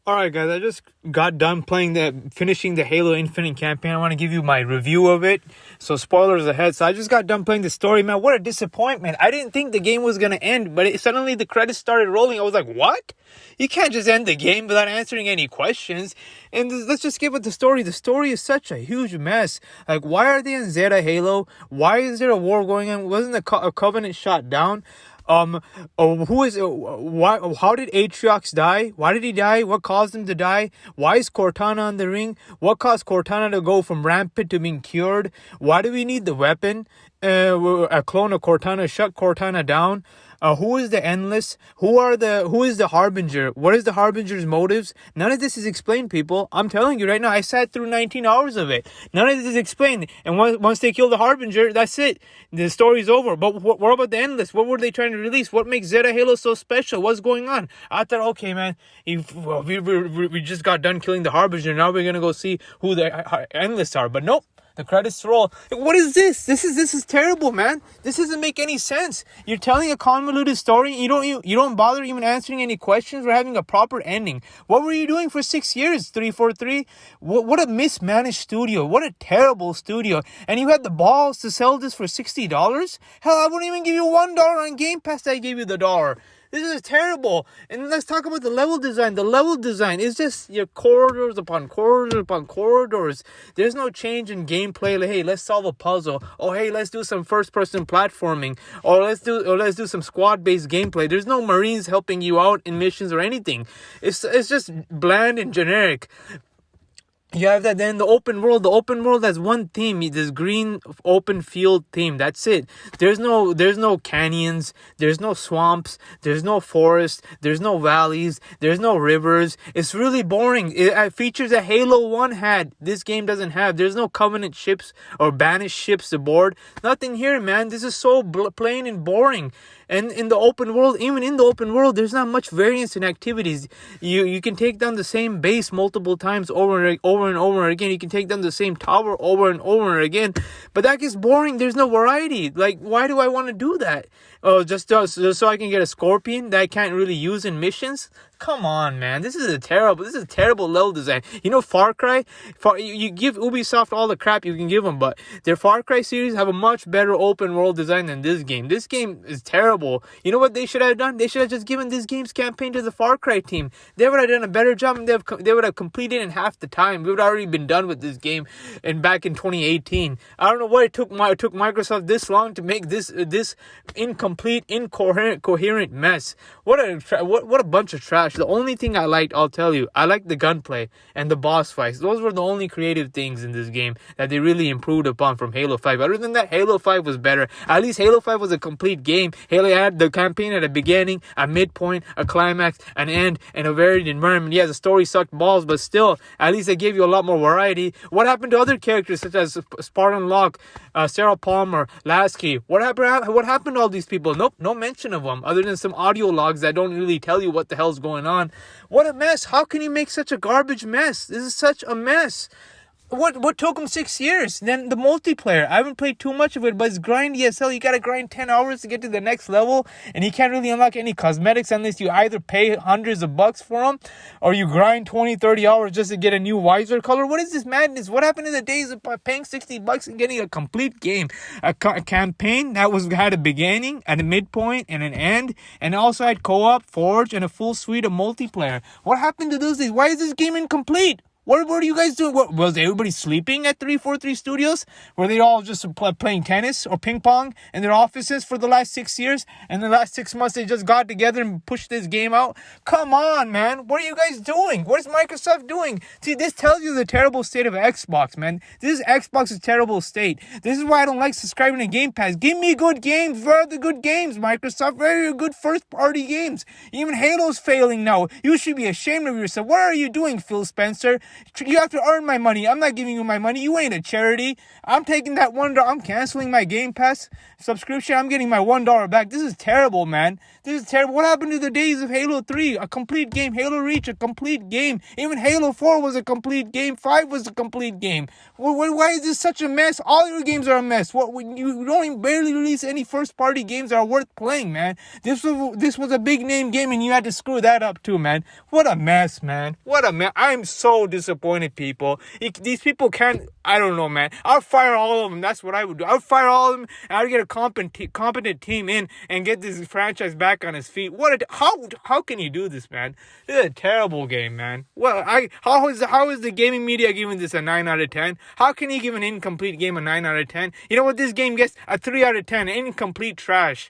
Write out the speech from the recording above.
Alright guys, I just got done finishing the Halo Infinite campaign. I want to give you my review of it. So spoilers ahead. So I just got done playing the story, man. What a disappointment. I didn't think the game was going to end, but suddenly the credits started rolling. I was like, what? You can't just end the game without answering any questions. And let's just give it the story. The story is such a huge mess. Like, why are they in Zeta Halo? Why is there a war going on? Wasn't the Covenant shot down? Why? How did Atriox die? Why did he die? What caused him to die? Why is Cortana on the ring? What caused Cortana to go from rampant to being cured? Why do we need the weapon? A clone of Cortana shut Cortana down. Who is the Endless? Who is the Harbinger? What is the Harbinger's motives? None of this is explained, people. I'm telling you right now, I sat through 19 hours of it. None of this is explained. And once they kill the Harbinger, that's it. The story's over. But what about the Endless? What were they trying to release? What makes Zeta Halo so special? What's going on? I thought, okay, man, we just got done killing the Harbinger. Now we're going to go see who the Endless are. But nope. The credits roll. What is this? This is terrible, man. This doesn't make any sense. You're telling a convoluted story. You don't bother even answering any questions. We're having a proper ending. What were you doing for 6 years? 343. What a mismanaged studio. What a terrible studio. And you had the balls to sell this for $60. Hell, I wouldn't even give you $1 on Game Pass. I gave you the dollar. This is terrible. And let's talk about the level design. The level design is just your corridors upon corridors upon corridors. There's no change in gameplay. Like, hey, let's solve a puzzle. Oh, hey, let's do some first-person platforming. Or let's do some squad-based gameplay. There's no Marines helping you out in missions or anything. It's just bland and generic. You have that then the open world. The open world has one theme, this green open field theme. That's it. There's no canyons, there's no swamps, there's no forest, there's no valleys, there's no rivers. It's really boring. It features that Halo 1 had. This game doesn't have. There's no Covenant ships or banished ships aboard. Nothing here, man. This is so plain and boring. And in the open world, even in the open world, there's not much variance in activities. You can take down the same base multiple times over and over again. You can take down the same tower over and over again. But that gets boring. There's no variety. Like, why do I want to do that? Oh, just so I can get a Scorpion that I can't really use in missions? Come on, man. This is a terrible level design. You know, Far Cry? You give Ubisoft all the crap you can give them, but their Far Cry series have a much better open world design than this game. This game is terrible. You know what they should have done? They should have just given this game's campaign to the Far Cry team. They would have done a better job, and they would have completed it in half the time. We would have already been done with this game back in 2018. I don't know what it took Microsoft this long to make this incomplete, incoherent mess. What a bunch of trash. The only thing I liked, I'll tell you, I liked the gunplay and the boss fights. Those were the only creative things in this game that they really improved upon from Halo 5. Other than that, Halo 5 was better. At least Halo 5 was a complete game. Halo had the campaign at a beginning, a midpoint, a climax, an end, and a varied environment. Yeah, the story sucked balls, but still, at least they gave you a lot more variety. What happened to other characters such as Spartan Locke, Sarah Palmer, Lasky? What happened to all these people? Nope, no mention of them, other than some audio logs that don't really tell you what the hell's going on. What a mess. How can you make such a garbage mess? This is such a mess. What took them 6 years? Then the multiplayer. I haven't played too much of it, but it's grindy as hell. You gotta grind 10 hours to get to the next level, and you can't really unlock any cosmetics unless you either pay hundreds of bucks for them, or you grind 20, 30 hours just to get a new visor color. What is this madness? What happened in the days of paying 60 bucks and getting a complete game? A campaign that had a beginning, and a midpoint, and an end, and also had co-op, Forge, and a full suite of multiplayer. What happened to those days? Why is this game incomplete? What were you guys doing? Was everybody sleeping at 343 Studios? Were they all just playing tennis or ping pong in their offices for the last 6 years? And the last 6 months they just got together and pushed this game out? Come on, man. What are you guys doing? What is Microsoft doing? See, this tells you the terrible state of Xbox, man. This is Xbox's terrible state. This is why I don't like subscribing to Game Pass. Give me good games. Where are the good games, Microsoft? Where are your good first-party games? Even Halo's failing now. You should be ashamed of yourself. What are you doing, Phil Spencer? You have to earn my money. I'm not giving you my money. You ain't a charity. I'm taking that $1. I'm canceling my Game Pass subscription. I'm getting my $1 back. This is terrible, man. This is terrible. What happened to the days of Halo 3? A complete game. Halo Reach, a complete game. Even Halo 4 was a complete game. 5 was a complete game. Why is this such a mess? All your games are a mess. You don't even barely release any first-party games that are worth playing, man. This was a big-name game, and you had to screw that up too, man. What a mess, man. What a mess. I'm so disappointed, people. These people can't... I don't know, man. I'll fire all of them. That's what I would do. I'll fire all of them, and I'll get a competent team in and get this franchise back on its feet. How can you do this, man? This is a terrible game, man. Well, how is the gaming media giving this a 9 out of 10? How can you give an incomplete game a 9 out of 10? You know what this game gets? A 3 out of 10. Incomplete trash.